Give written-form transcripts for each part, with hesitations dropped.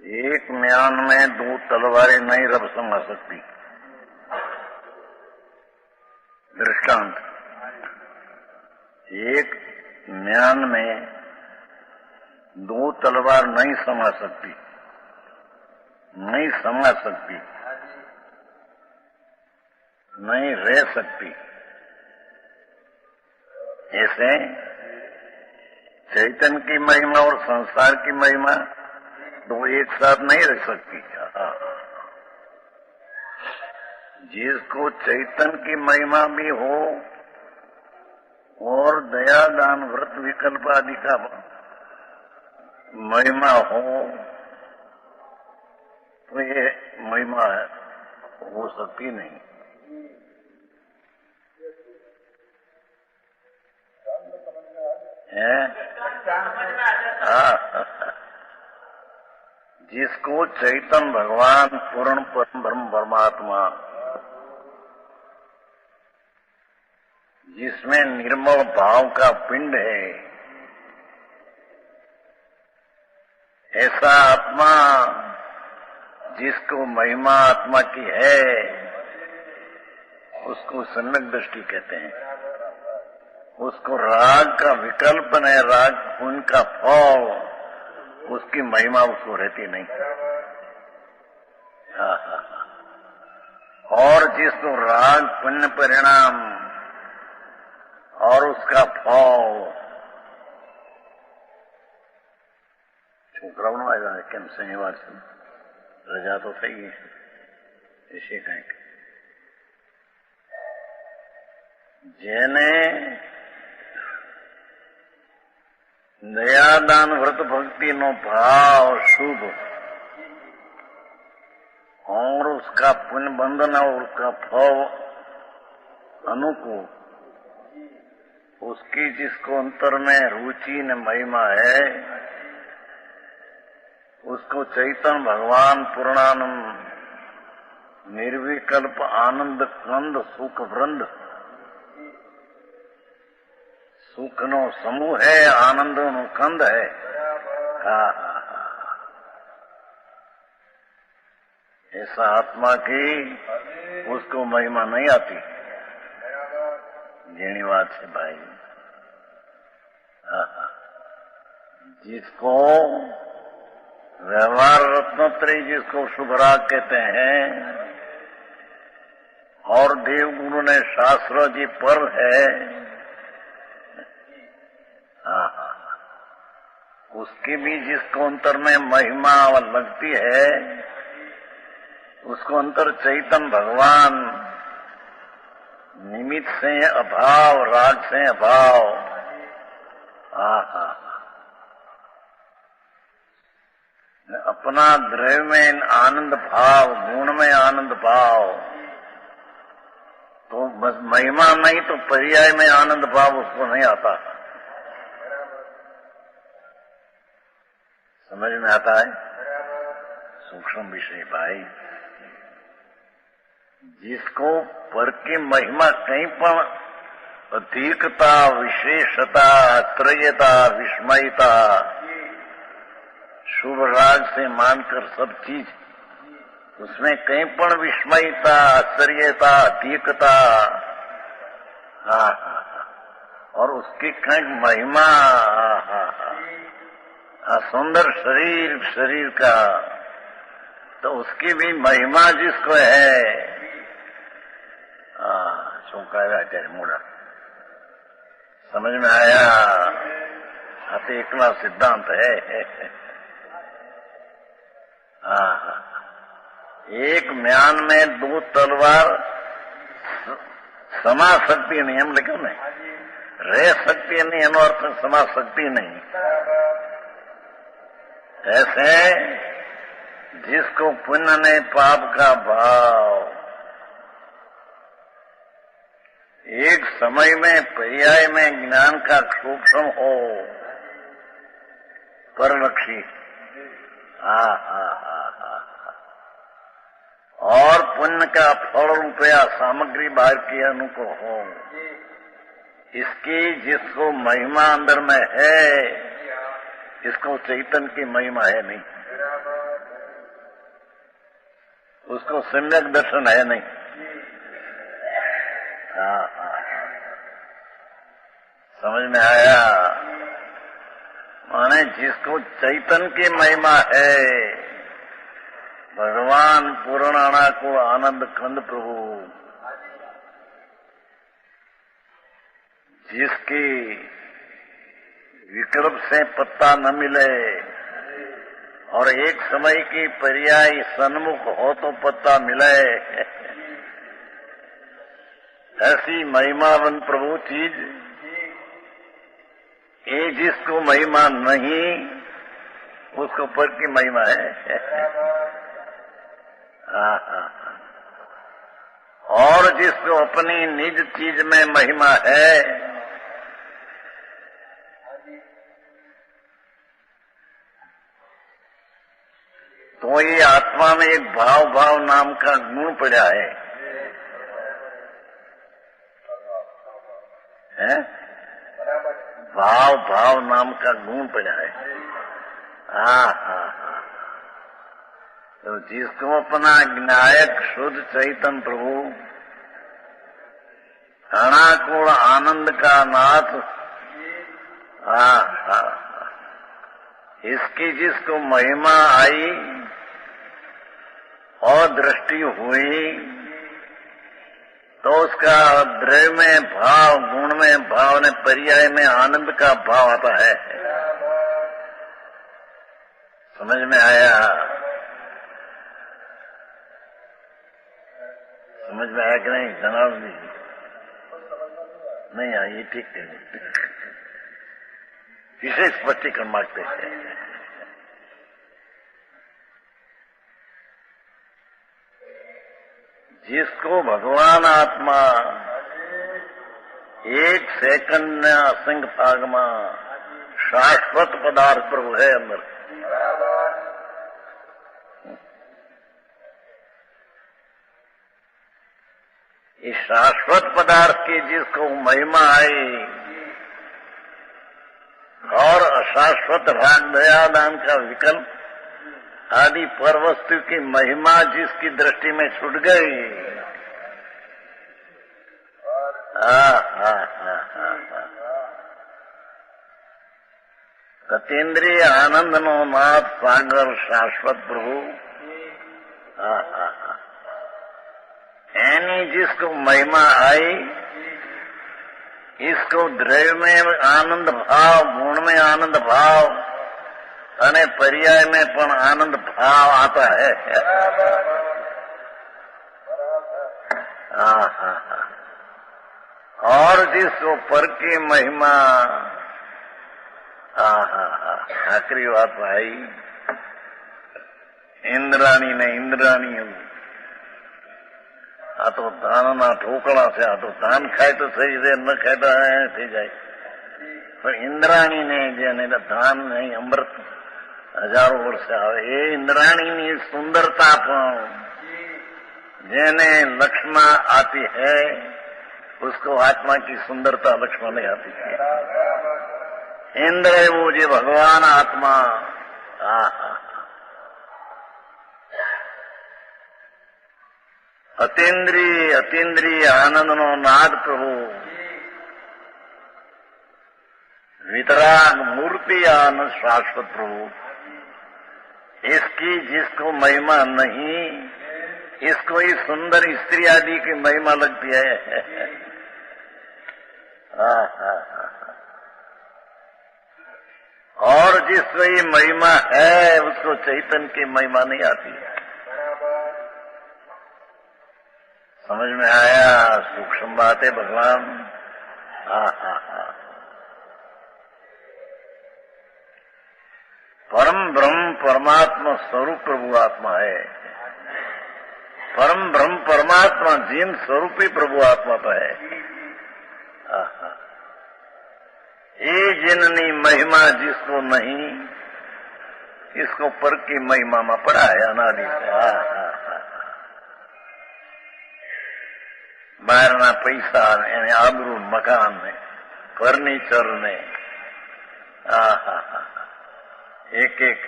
एक म्यान में दो तलवारें नहीं रब समा सकती। दृष्टांत, एक म्यान में दो तलवार नहीं समा सकती, नहीं समा सकती, नहीं रह सकती। ऐसे चैतन्य की महिमा और संसार की महिमा दो एक साथ नहीं रह सकती। जिसको चैतन्य की महिमा भी हो और दया दान व्रत विकल्प आदि का महिमा हो तो ये महिमा हो सकती नहीं है। जिसको चैतन्य भगवान पूर्ण परम ब्रह्म परमात्मा, जिसमें निर्मल भाव का पिंड है, ऐसा आत्मा जिसको महिमा आत्मा की है उसको सम्यक दृष्टि कहते हैं। उसको राग का विकल्प नहीं, राग पुण्य का फल, उसकी महिमा उसको रहती नहीं। और जिसको राग पुण्य परिणाम और उसका फल છોકરાઓનો આવ્યા કેમ શનિવાર છે, રજા તો થઈ ગઈ છે, એશે કંઈક જેને દયાદાન વ્રત ભક્તિનો ભાવ શુभ और उसका पुण्य बंधन और उसका फल अनुकूल, उसकी जिसको अंतर में रुचि न महिमा है उसको चैतन्य भगवान पूर्णानंद निर्विकल्प आनंद कंद सुख वृंद, सुख नो समूह है, आनंद नो कंद है। ऐसा आत्मा की उसको महिमा नहीं आती। जेनी बात है भाई। जिसको व्यवहार रत्नत्रयी, जिसको शुभ राग कहते हैं, और देव गुरु ने शास्त्र जी पर है, उसकी भी जिसको अंतर में महिमा लगती है उसको अंतर चैतन्य भगवान निमित्त से अभाव, राग से अभाव, अपना द्रव्य में आनंद भाव, गुण में आनंद भाव, तो बस महिमा नहीं तो पर्याय में आनंद भाव उसको नहीं आता। समझ में आता है? सूक्ष्म विषय भाई। जिसको पर की महिमा कहीं पर अधिकता, विशेषता, त्रयता, विस्मयता, शुभ राग से मानकर सब चीज, उसमें कहीं पर विस्मयता, आश्चर्यता, अधिकता, और उसकी कहीं महिमा, सुंदर शरीर, शरीर का, तो उसकी भी महिमा जिसको है, શું કહેવાય ત્યારે મોડા समझ में आया? तो एकला सिद्धांत है। एक म्यान में दो तलवार समा सकती नहीं, हम लिखो नहीं, रह सकती नहीं, एनो अर्थ समा सकती नहीं। ऐसे जिसको पुण्य ने पाप का भाव एक समय में पर्याय में ज्ञान का सूक्ष्म हो, परलक्षी, और पुण्य का फल रुपया सामग्री बाहर की अनुकूल हो, इसकी जिसको महिमा अंदर में है, इसको चैतन्य की महिमा है नहीं। उसको सम्यक दर्शन है नहीं। हाँ, समझ में आया? माने जिसको चैतन्य की महिमा है, भगवान पूर्णाणा को आनंद कंद प्रभु, जिसकी विकल्प से पत्ता न मिले और एक समय की पर्याय सन्मुख हो तो पत्ता मिले, ऐसी महिमावन प्रभु चीज ये जिसको महिमा नहीं उसको पर की महिमा है। और जिसको अपनी निज चीज में महिमा है, तो ये आत्मा में एक भाव भाव नाम का गुण पड़ा है, भाव भाव नाम का गुण पड़ा है। हाँ, तो जिसको अपना ज्ञायक शुद्ध चैतन्य प्रभु अनाकुल आनंद का नाथ, इसकी जिसको महिमा आई और दृष्टि हुई, तो उसका द्रव्य में भाव, गुण में भाव ने पर्याय में आनंद का भाव आता है। समझ में आया? समझ में आया कि नहीं जनाब जी? नहीं आई, ठीक है। किसे स्पष्टीकरण मांगते हैं? जिसको भगवान आत्मा एक सेकंड में असंख्य भाग में शाश्वत पदार्थ प्रभु है अंदर, इस शाश्वत पदार्थ की जिसको महिमा आई और अशाश्वत भाग दयादान का विकल्प आदि पर वस्तु की महिमा जिसकी दृष्टि में छूट गई, सतेंद्रिय आनंद नो नाथ सागर शाश्वत प्रभु, यानी जिसको महिमा आई, इसको द्रव्य में आनंद भाव, गुण में आनंद भाव અને पर्याय में पण आनंद भाव आता है। और जिसको पर की महिमा, आखिरी बात भाई, इंद्राणी ने इंद्राणी आ तो दान ना ठोकड़ा से, आ तो दान खाए तो सही से, न खाए तो थी जाए, पर इंद्राणी ने जेने दान नहीं अमृत हजारों वर्ष આવે, એ इंद्राणी सुंदरता પણ જેને लक्ष्मा आती है उसको आत्मा की सुंदरता लक्ष्मा नहीं आती है। इंद्र है वो जो भगवान आत्मा, अतीन्द्रिय आनंद नो नाद प्रभु, वितराग मूर्ति आनंद शाश्वत प्रभु, इसकी जिसको महिमा नहीं, इसको ही सुंदर स्त्री आदि की महिमा लगती है। और जिसको ये महिमा है उसको चैतन्य की महिमा नहीं आती है। समझ में आया? सूक्ष्म बात है भगवान। परम ब्रह्म परमात्मा स्वरूप प्रभु आत्मा है। परम ब्रह्म परमात्मा जीन स्वरूपी प्रभु आत्मा तो है। ये जिननी महिमा जिसको नहीं, इसको पर की महिमा में पड़ा है अनादि से। બહારના પૈસા એને આબરૂ મકાન ને ફર્નિચર ને એક એક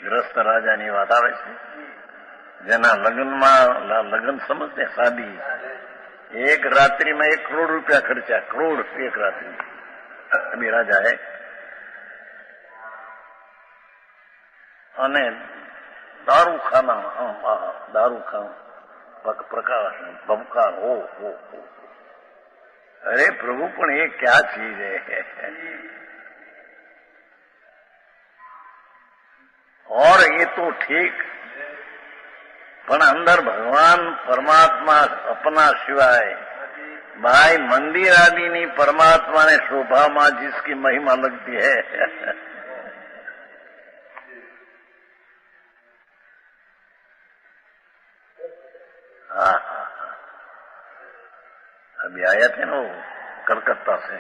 ગ્રસ્ત રાજાની વાત આવે છે। જેના લગ્ન સમજते शादी, एक रात्रि में 1 करोड़ रुपया खर्चा, करोड़ एक रात्रि। अभी राजा है અને દારૂ ખાना प्रकाश बमकार हो। अरे प्रभु पण ये क्या चीज है। और ये तो ठीक, पण अंदर भगवान परमात्मा अपना सिवाय भाई मंदिर आदि नहीं, परमात्मा ने शोभा मां जिसकी महिमा लगती है। अभी आया थे ना वो कलकत्ता से,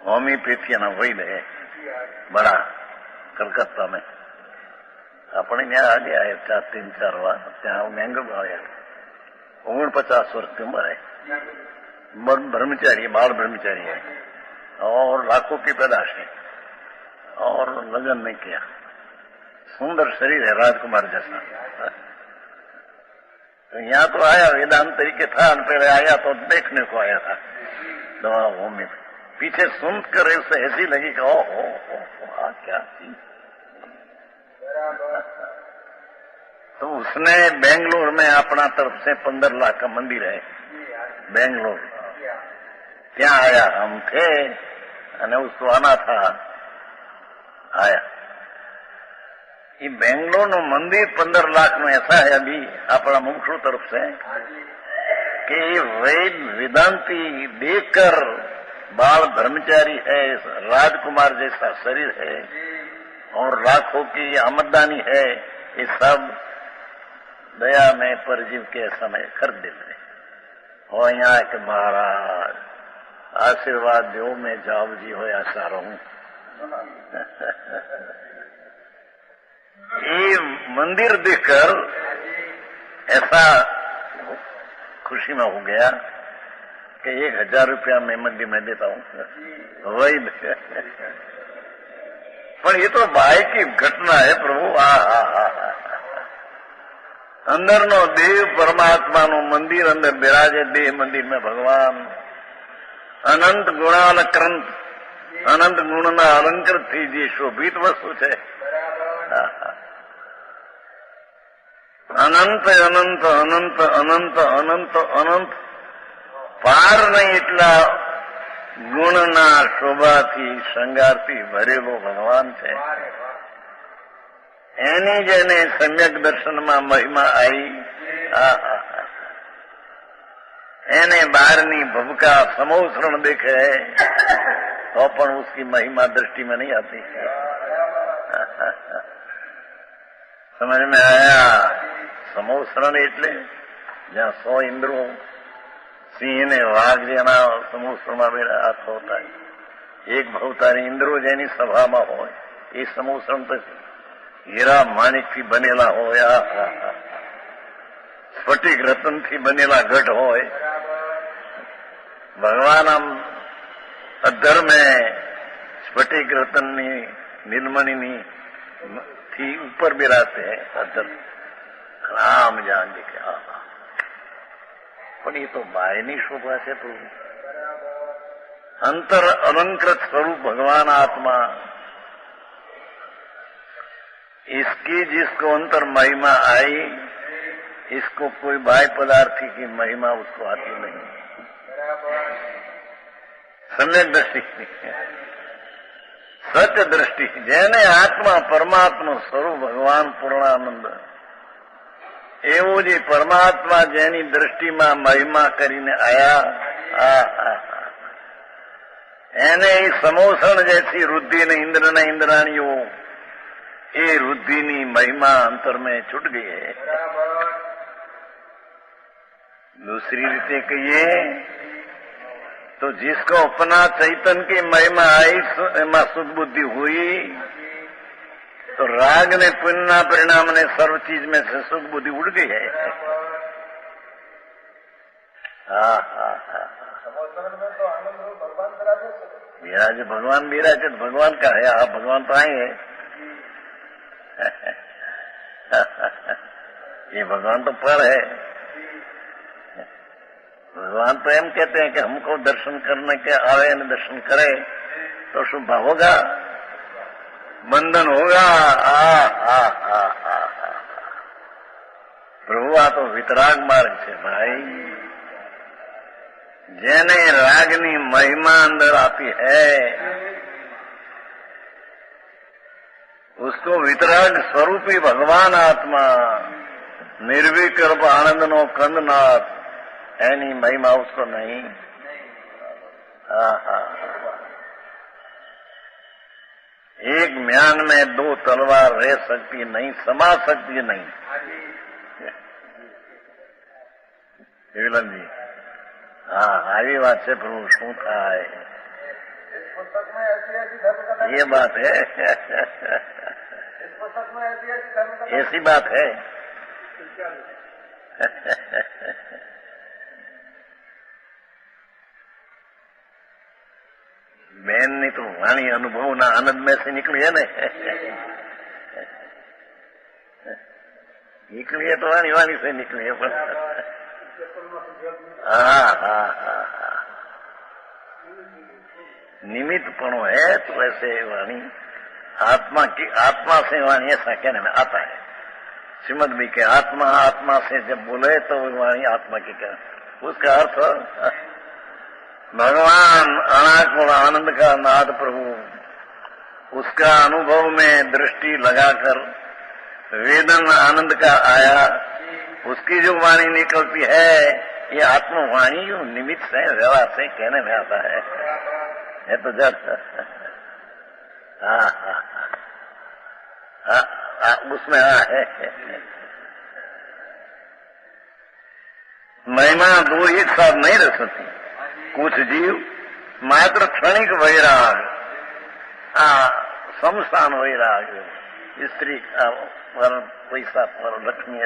होम्योपैथिया वैद है बड़ा कलकत्ता में। अपने ત્યાં आगे आए 3-4 बार, ત્યાં મેંગલ आया। 49 वर्ष की उम्र है, ब्रह्मचारी, बाल ब्रह्मचारी है और लाखों की पैदाश है और लगन नहीं किया। सुंदर शरीर है राजकुमार जैसा। तो यहाँ तो आया वेदांत तरीके था, पहले आया तो देखने को आया था दवा होमी। पीछे सुन कर उसे ऐसी लगी कि ओ क्या चीज। तो उसने बेंगलोर में अपना तरफ से 15 लाख का मंदिर है बेंगलोर, ત્યાં आया। हम थे અને उसको आना था, आया। ये बेंगलोर नो मंदिर 15 लाख में ऐसा है अभी अपना मुमुक्षु तरफ से कि वैद वेदांती देखकर बाल ब्रह्मचारी है, राजकुमार जैसा शरीर है और लाखों की आमदनी है, ये सब दया में परजीव के समय खरीद देते हो। यहाँ के महाराज आशीर्वाद दो, मैं जाओ जी हो ऐसा रहूं। ये मंदिर देखकर ऐसा खुशी में हो गया कि 1000 रुपया मैं मंदिर में देता हूँ वही। पर ये तो भाई की घटना है प्रभु। अंदर नो देव परमात्मा नो मंदिर अंदर बिराजे, देह मंदिर में भगवान अनंत गुणालंकृत, अनंत गुण ना अलंकृत थी जे शोभित वस्तु है। अनंत अनंत अनंत अनंत अनंत अनंत पार नहीं એટલા ગુણના શોભાથી શૃંગારથી ભરેલો ભગવાન છે। એની જેને સમ્યક દર્શનમાં મહિમા આવી, એને બહારની ભબકા સમોસરણ देखे तो પણ उसकी महिमा दृष्टि में नहीं आती। समझ में आया? समोसरण એટલે જ્યાં 100 इंद्रो सिंह ने वाघ जेना समोसरण में हाथ होता है। एक भवतारी इंद्रो जेनी सभा में हो, ये समोसरण तो हीरा माणिक थी बनेला हो, स्फटिक रतन थी बनेला घट हो। भगवान आम अधर में स्फटिक रतन नीलमणि थी ऊपर बिराते हैं अधर राम जान लिखे। पण ये तो बायनी शोभा है प्रभु। अंतर अलंकृत स्वरूप भगवान आत्मा, इसकी जिसको अंतर महिमा आई, इसको कोई बाह्य पदार्थी की महिमा उसको आती नहीं। सम्यक दृष्टि, सत्य दृष्टि, जेने आत्मा परमात्मा स्वरूप भगवान पूर्णानंद एवं जी परमात्मा जेनी दृष्टि में महिमा करीने आया, एने समोसण जैसी रुद्धि ने इंद्र ने इंद्राणियों, ये रुद्धि नी महिमा अंतर में छूट गई है। दूसरी रीते कहिए तो जिसको अपना चैतन्य की महिमा आई, एमा सुख बुद्धि हुई, तो राग ने पुण्य परिणाम ने सर्व चीज में से सुख बुद्धि उड़ गई है। विराज भगवान विराज भगवान का है। भगवान तो आए हैं। ये भगवान तो पर है। भगवान तो एम कहते हैं कि हमको दर्शन करने के आवे न दर्शन करे तो शुभ होगा, बंधन होगा। प्रभु आ तो वितराग मार्ग है भाई। जेने रागनी महिमा अंदर आती है उसको वितराग स्वरूपी भगवान आत्मा निर्विकल्प आनंद नो कंदनाथ एनी महिमा उसको नहीं। एक म्यान में दो तलवार रह सकती नहीं, समा सकती नहीं। जी हाँ, આવી વાત છે પ્રભુ, શું થાય ये बात है। ऐसी बात है। बहन ने तो वाणी अनुभव ना आनंद में से निकली है ना। निकली है तो वाणी वाणी से निकली है। हाँ, निमित्तपणो है तो ऐसे वाणी आत्मा से वाणी ऐसा कहने में आता है। श्रीमद भी के आत्मा से जब बोले तो वाणी आत्मा की कह, उसका अर्थ भगवान अनाकुल आनंद का नाथ प्रभु, उसका अनुभव में दृष्टि लगाकर वेदन आनंद का आया, उसकी जो वाणी निकलती है ये आत्मवाणी जो निमित्त से व्यवहार से कहने में आता है तो जब उसमें है। महिमा दो एक साथ नहीं रह सकती। कुछ जीव मात्र क्षणिक वैराग, शमशान वैराग, स्त्री पर पैसा पर लक्ष्मी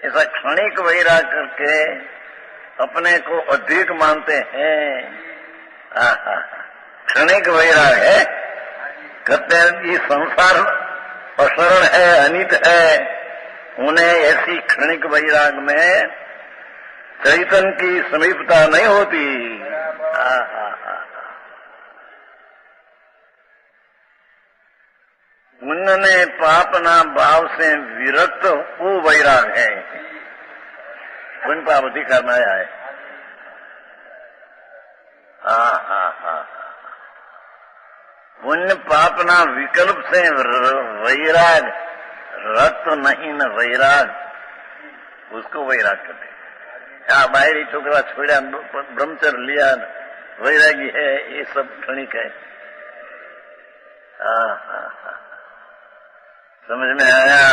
ऐसा क्षणिक वैराग करके अपने को अधिक मानते हैं। क्षणिक वैराग है, कहते हैं ये संसार असरण है, अनित है। उन्हें ऐसी क्षणिक वैराग में चैतन्य की समीपता नहीं होती। उन्होंने पापना भाव से विरक्त वो वैराग है, उन पाप अधिकार में आया है। पुण्य पापना विकल्प से वैराग, रक्त नहीं न वैराग, उसको वैराग कहते हैं। बाहरी छोकरा छोड़ा, ब्रह्मचर्य लिया, वैरागी है, ये सब क्षणिक है। समझ में आया?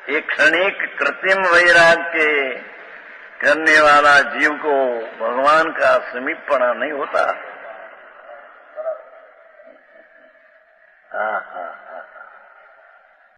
एक क्षणिक कृत्रिम वैराग के करने वाला जीव को भगवान का समीपपना नहीं होता।